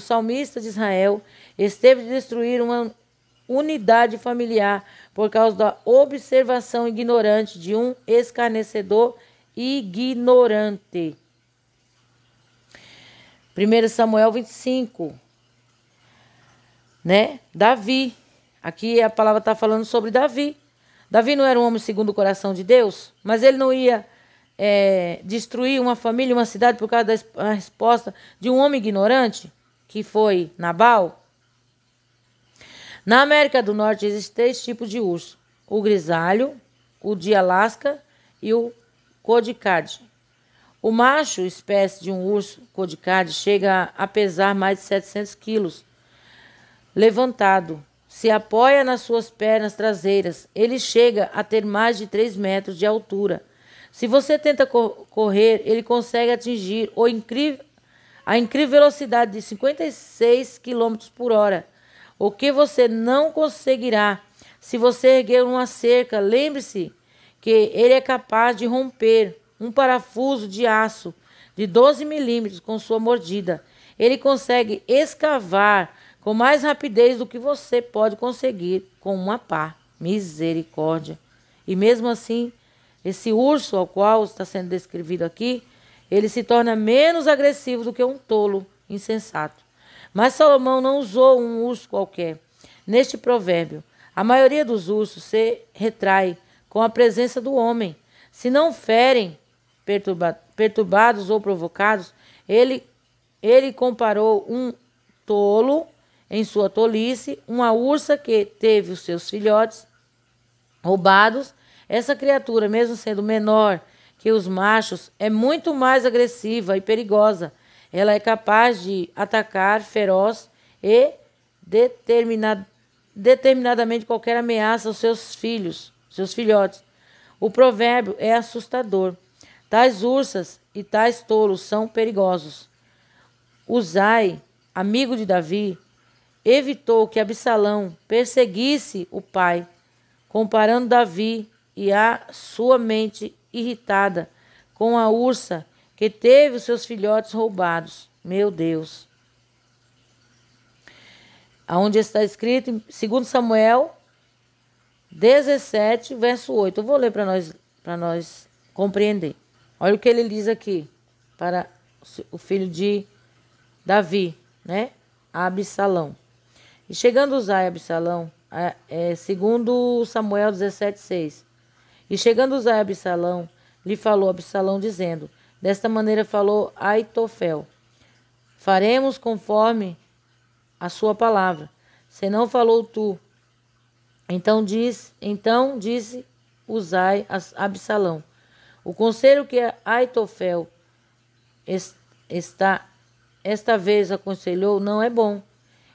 salmista de Israel esteve de destruir uma unidade familiar por causa da observação ignorante de um escarnecedor ignorante. 1 Samuel 25, né? Davi. Aqui a palavra está falando sobre Davi. Davi não era um homem segundo o coração de Deus, mas ele não ia destruir uma família, uma cidade por causa da resposta de um homem ignorante, que foi Nabal. Na América do Norte existem 3 tipos de urso: o grisalho, o de Alasca e o codicade. O macho, espécie de um urso codicade, chega a pesar mais de 700 quilos. Levantado, se apoia nas suas pernas traseiras. Ele chega a ter mais de 3 metros de altura. Se você tenta correr, ele consegue atingir a incrível velocidade de 56 km por hora. O que você não conseguirá se você erguer uma cerca. Lembre-se que ele é capaz de romper um parafuso de aço de 12 milímetros com sua mordida. Ele consegue escavar com mais rapidez do que você pode conseguir com uma pá. Misericórdia. E mesmo assim, esse urso ao qual está sendo descrevido aqui, ele se torna menos agressivo do que um tolo insensato. Mas Salomão não usou um urso qualquer. Neste provérbio, a maioria dos ursos se retrai com a presença do homem. Se não ferem, perturbados ou provocados, ele comparou um tolo em sua tolice, uma ursa que teve os seus filhotes roubados. Essa criatura, mesmo sendo menor que os machos, é muito mais agressiva e perigosa. Ela é capaz de atacar feroz e determinadamente qualquer ameaça aos seus filhotes. O provérbio é assustador. Tais ursas e tais tolos são perigosos. Uzai, amigo de Davi, evitou que Absalão perseguisse o pai, comparando Davi e a sua mente irritada com a ursa que teve os seus filhotes roubados. Meu Deus. Aonde está escrito em 2 Samuel 17, verso 8. Eu vou ler para nós compreender. Olha o que ele diz aqui para o filho de Davi, né? Absalão. E chegando Uzai a Absalão, segundo Samuel 17:6. E chegando Uzai a Absalão, lhe falou Absalão dizendo: desta maneira falou Aitofel: faremos conforme a sua palavra, senão falou tu. Então disse Uzai a Absalão: O conselho que Aitofel esta vez aconselhou não é bom.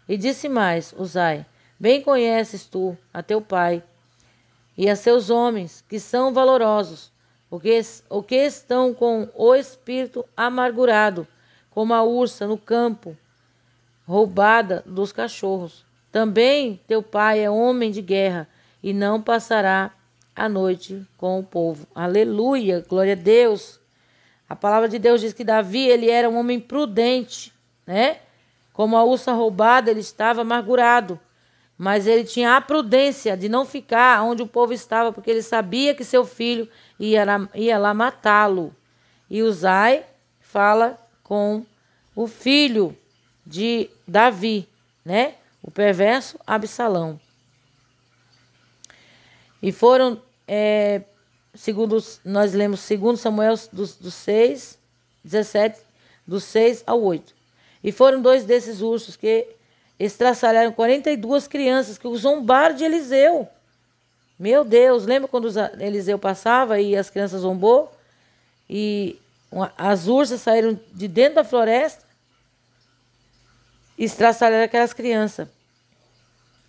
E disse mais, Uzai: bem conheces tu a teu pai e a seus homens, que são valorosos, o que estão com o espírito amargurado, como a ursa no campo, roubada dos cachorros. Também teu pai é homem de guerra, e não passará a noite com o povo. Aleluia, glória a Deus. A palavra de Deus diz que Davi, ele era um homem prudente, né? Como a ursa roubada, ele estava amargurado. Mas ele tinha a prudência de não ficar onde o povo estava, porque ele sabia que seu filho ia lá matá-lo. E Uzai fala com o filho de Davi, né? O perverso Absalão. E foram, segundo nós lemos, segundo Samuel dos 6, 17, dos 6 ao 8. E foram 2 desses ursos que estraçalharam 42 crianças que zombaram de Eliseu. Meu Deus, lembra quando Eliseu passava e as crianças zombou? E as ursas saíram de dentro da floresta e estraçalharam aquelas crianças.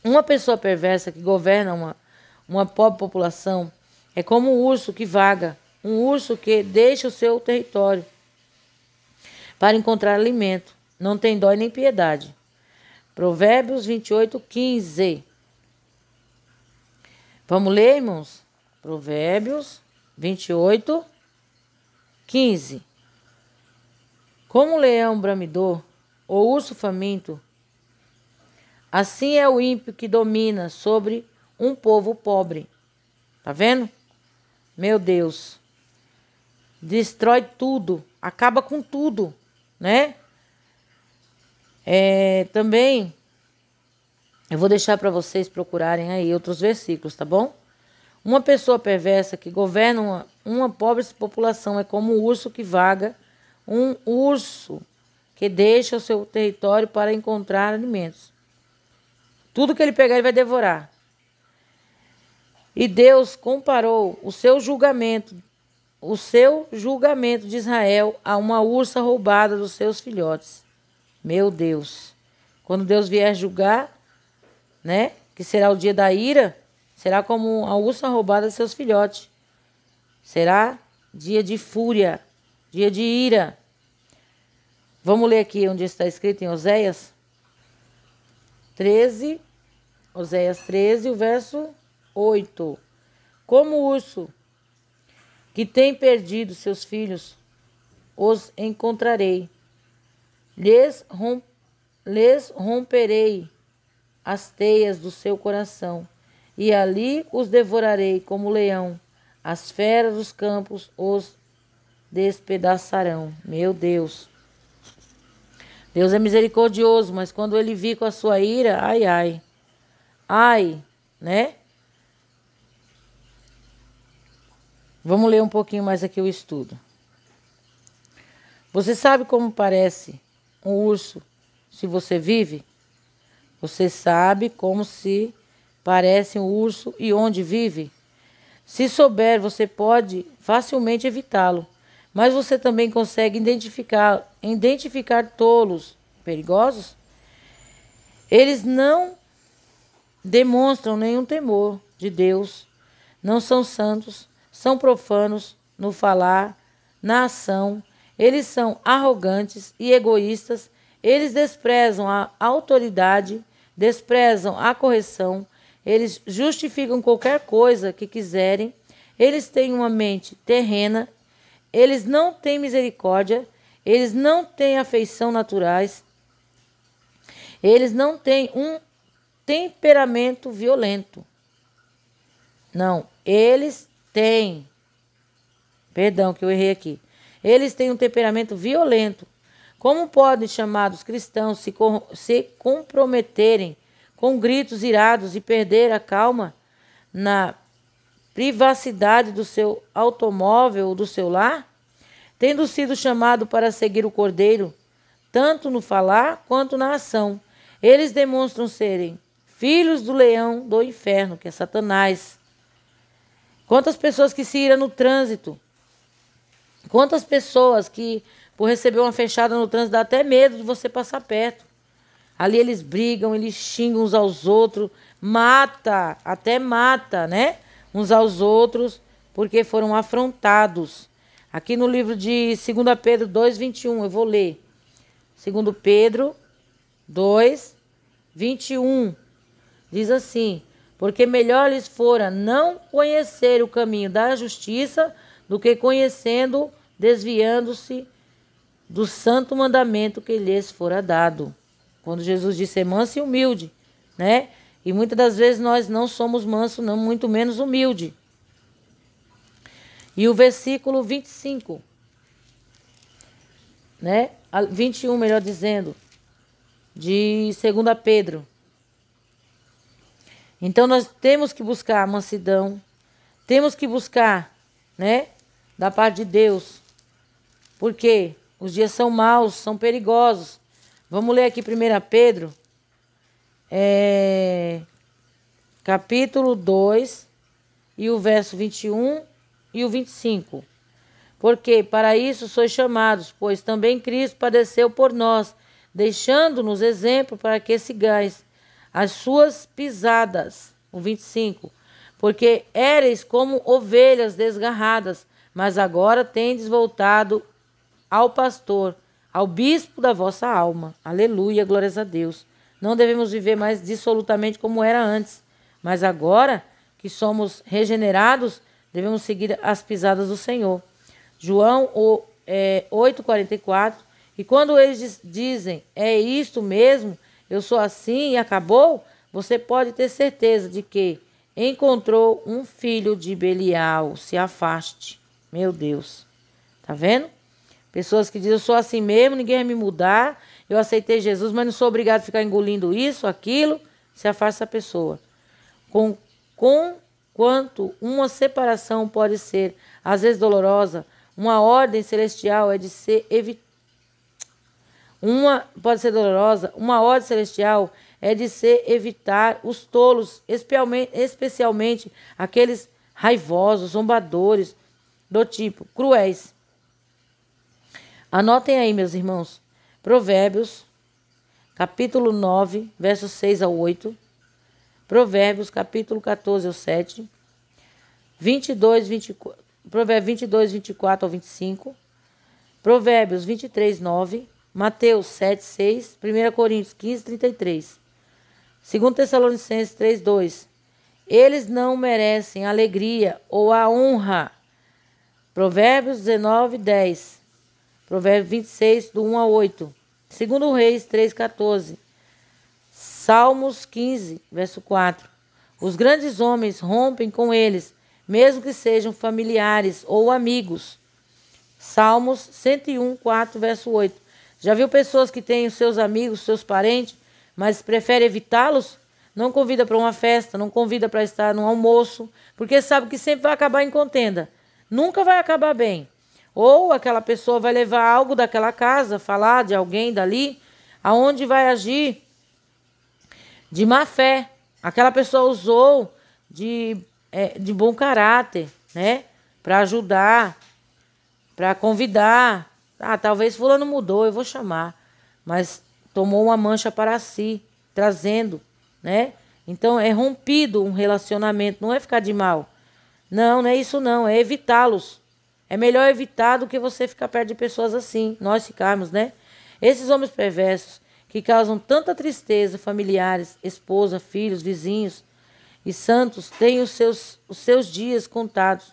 Uma pessoa perversa que governa uma pobre população é como um urso que vaga, um urso que deixa o seu território para encontrar alimento. Não tem dó nem piedade. Provérbios 28, 15. Vamos ler, irmãos? Provérbios 28, 15. Como o leão bramidor, ou urso faminto, assim é o ímpio que domina sobre um povo pobre. Tá vendo? Meu Deus. Destrói tudo, acaba com tudo, né? Também eu vou deixar para vocês procurarem aí outros versículos, tá bom? Uma pessoa perversa que governa uma pobre população é como um urso que vaga, um urso que deixa o seu território para encontrar alimentos. Tudo que ele pegar, ele vai devorar. E Deus comparou o seu julgamento de Israel a uma ursa roubada dos seus filhotes. Meu Deus. Quando Deus vier julgar, né, que será o dia da ira, será como a ursa roubada de seus filhotes. Será dia de fúria, dia de ira. Vamos ler aqui onde está escrito em Oséias 13, Oséias 13, o verso 8. Como o urso que tem perdido seus filhos, os encontrarei. Lhes romperei as teias do seu coração, e ali os devorarei como leão. As feras dos campos os despedaçarão. Meu Deus. Deus é misericordioso, mas quando ele vir com a sua ira, ai, ai. Ai, né? Vamos ler um pouquinho mais aqui o estudo. Você sabe como parece um urso se você vive? Você sabe como se parece um urso e onde vive? Se souber, você pode facilmente evitá-lo. Mas você também consegue identificar tolos perigosos? Eles não demonstram nenhum temor de Deus, não são santos, são profanos no falar, na ação. Eles são arrogantes e egoístas. Eles desprezam a autoridade, desprezam a correção. Eles justificam qualquer coisa que quiserem. Eles têm uma mente terrena. Eles não têm misericórdia. Eles não têm afeição naturais. Eles não têm um temperamento violento. Não, eles têm. Perdão que eu errei aqui. Eles têm um temperamento violento. Como podem chamados cristãos se comprometerem com gritos irados e perder a calma na privacidade do seu automóvel ou do seu lar? Tendo sido chamado para seguir o Cordeiro, tanto no falar quanto na ação, eles demonstram serem filhos do leão do inferno, que é Satanás. Quantas pessoas que se iram no trânsito, Quantas pessoas que, por receber uma fechada no trânsito, dá até medo de você passar perto. Ali eles brigam, eles xingam uns aos outros, até mata, né? Uns aos outros, porque foram afrontados. Aqui no livro de 2 Pedro 2:21, eu vou ler. 2 Pedro 2:21, diz assim: porque melhor lhes fora não conhecer o caminho da justiça do que conhecendo, desviando-se do santo mandamento que lhes fora dado. Quando Jesus disse: é manso e humilde, né? E muitas das vezes nós não somos mansos, não, muito menos humilde. E o versículo 25, né? 21, melhor dizendo, de 2 Pedro. Então nós temos que buscar a mansidão, temos que buscar, né, da parte de Deus, porque os dias são maus, são perigosos. Vamos ler aqui 1 Pedro, capítulo 2, e o verso 21 e o 25. Porque para isso sois chamados, pois também Cristo padeceu por nós, deixando-nos exemplo para que sigais as suas pisadas. O 25. Porque éreis como ovelhas desgarradas, mas agora tendes voltado ao pastor, ao bispo da vossa alma. Aleluia, glórias a Deus. Não devemos viver mais dissolutamente como era antes, mas agora que somos regenerados, devemos seguir as pisadas do Senhor. João 8:44. E quando eles dizem, é isto mesmo, eu sou assim e acabou, você pode ter certeza de que encontrou um filho de Belial. Se afaste. Meu Deus. Tá vendo? Pessoas que dizem, eu sou assim mesmo, ninguém vai me mudar, eu aceitei Jesus, mas não sou obrigado a ficar engolindo isso, aquilo. Se afasta essa pessoa. Quanto uma separação pode ser, às vezes dolorosa, uma ordem celestial é de ser evitada. Pode ser dolorosa, uma ordem celestial é de se evitar os tolos, especialmente aqueles raivosos, zombadores, do tipo cruéis. Anotem aí, meus irmãos. Provérbios, capítulo 9, versos 6 ao 8. Provérbios, capítulo 14 ao 7. 24, Provérbios 22, 24 ao 25. Provérbios 23, 9. Mateus 7, 6. 1 Coríntios 15, 33. 2 Tessalonicenses 3, 2. Eles não merecem a alegria ou a honra. Provérbios 19, 10. Provérbios 26, do 1 a 8. 2 Reis 3, 14. Salmos 15, verso 4. Os grandes homens rompem com eles, mesmo que sejam familiares ou amigos. Salmos 101, 4, verso 8. Já viu pessoas que têm os seus amigos, seus parentes, mas preferem evitá-los? Não convida para uma festa, não convida para estar num almoço, porque sabe que sempre vai acabar em contenda. Nunca vai acabar bem. Ou aquela pessoa vai levar algo daquela casa, falar de alguém dali, aonde vai agir de má fé. Aquela pessoa usou de bom caráter, né? Para ajudar, para convidar. Talvez fulano mudou, eu vou chamar. Mas tomou uma mancha para si, trazendo, né? Então é rompido um relacionamento, não é ficar de mal. Não, não é isso não, é evitá-los. É melhor evitar do que você ficar perto de pessoas assim, nós ficarmos, né? Esses homens perversos que causam tanta tristeza, familiares, esposa, filhos, vizinhos e santos, têm os seus dias contados.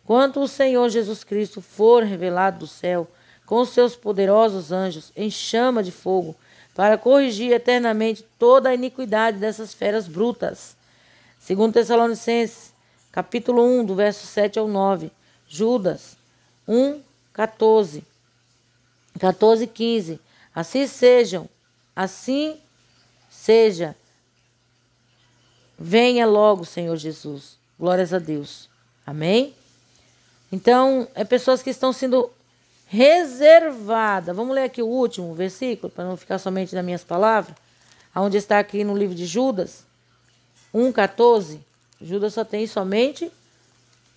Quando o Senhor Jesus Cristo for revelado do céu, com os seus poderosos anjos, em chama de fogo, para corrigir eternamente toda a iniquidade dessas feras brutas. 2 Tessalonicenses, capítulo 1, do verso 7 ao 9. Judas 1, 14. 14 e 15. Assim seja. Venha logo, Senhor Jesus. Glórias a Deus. Amém? Então, é pessoas que estão sendo reservadas. Vamos ler aqui o último versículo, para não ficar somente nas minhas palavras. Onde está aqui no livro de Judas 1, 14. Judas só tem somente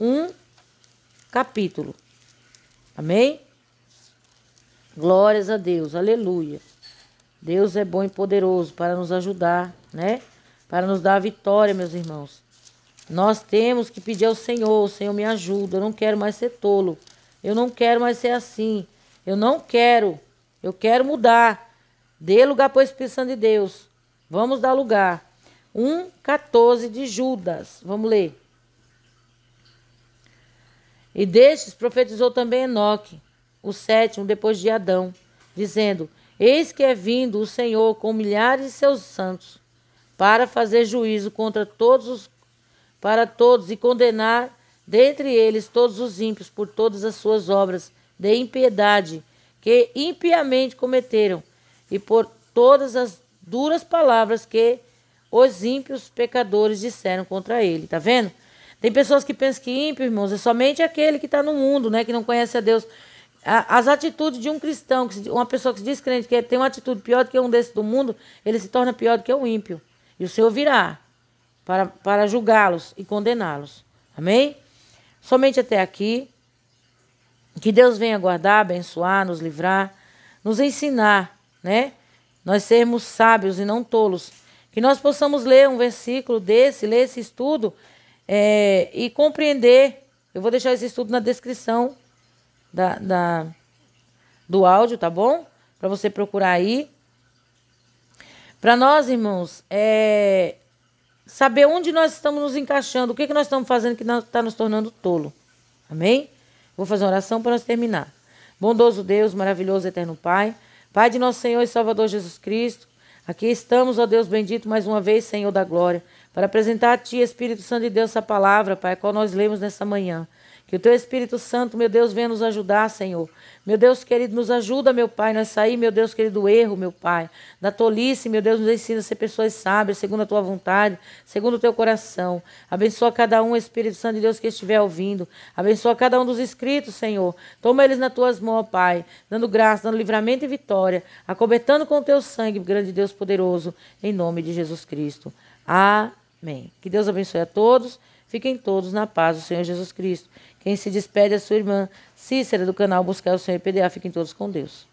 um capítulo. Amém? Glórias a Deus, aleluia. Deus é bom e poderoso para nos ajudar, né? Para nos dar a vitória, meus irmãos. Nós temos que pedir ao Senhor, o Senhor me ajuda, eu não quero mais ser tolo. Eu não quero mais ser assim. Eu não quero, eu quero mudar. Dê lugar para o Espírito Santo de Deus. Vamos dar lugar. 1:14 de Judas, vamos ler. E destes profetizou também Enoque, o sétimo depois de Adão, dizendo: Eis que é vindo o Senhor com milhares de seus santos, para fazer juízo para todos e condenar dentre eles todos os ímpios por todas as suas obras de impiedade que impiamente cometeram e por todas as duras palavras que os ímpios pecadores disseram contra ele. Tá vendo? Tem pessoas que pensam que ímpio, irmãos, é somente aquele que está no mundo, né, que não conhece a Deus. As atitudes de um cristão, uma pessoa que se diz crente, que tem uma atitude pior do que um desses do mundo, ele se torna pior do que o ímpio. E o Senhor virá para julgá-los e condená-los. Amém? Somente até aqui. Que Deus venha guardar, abençoar, nos livrar, nos ensinar, né? Nós sermos sábios e não tolos. Que nós possamos ler um versículo desse, ler esse estudo e compreender. Eu vou deixar esse estudo na descrição do áudio, tá bom? Para você procurar aí. Para nós, irmãos, saber onde nós estamos nos encaixando, o que nós estamos fazendo que está nos tornando tolo. Amém? Vou fazer uma oração para nós terminar. Bondoso Deus, maravilhoso, eterno Pai, Pai de nosso Senhor e Salvador Jesus Cristo, aqui estamos, ó Deus bendito, mais uma vez, Senhor da glória, para apresentar a Ti, Espírito Santo de Deus, essa palavra, Pai, a qual nós lemos nessa manhã. Que o Teu Espírito Santo, meu Deus, venha nos ajudar, Senhor. Meu Deus querido, nos ajuda, meu Pai, nós sair, meu Deus querido, do erro, meu Pai, da tolice, meu Deus, nos ensina a ser pessoas sábias, segundo a Tua vontade, segundo o Teu coração. Abençoa cada um, Espírito Santo de Deus, que estiver ouvindo. Abençoa cada um dos inscritos, Senhor. Toma eles nas Tuas mãos, Pai, dando graça, dando livramento e vitória, acobertando com o Teu sangue, grande Deus poderoso, em nome de Jesus Cristo. Amém. Que Deus abençoe a todos. Fiquem todos na paz do Senhor Jesus Cristo. Quem se despede é a sua irmã Cícera, do canal Buscar o Senhor PDA. Fiquem todos com Deus.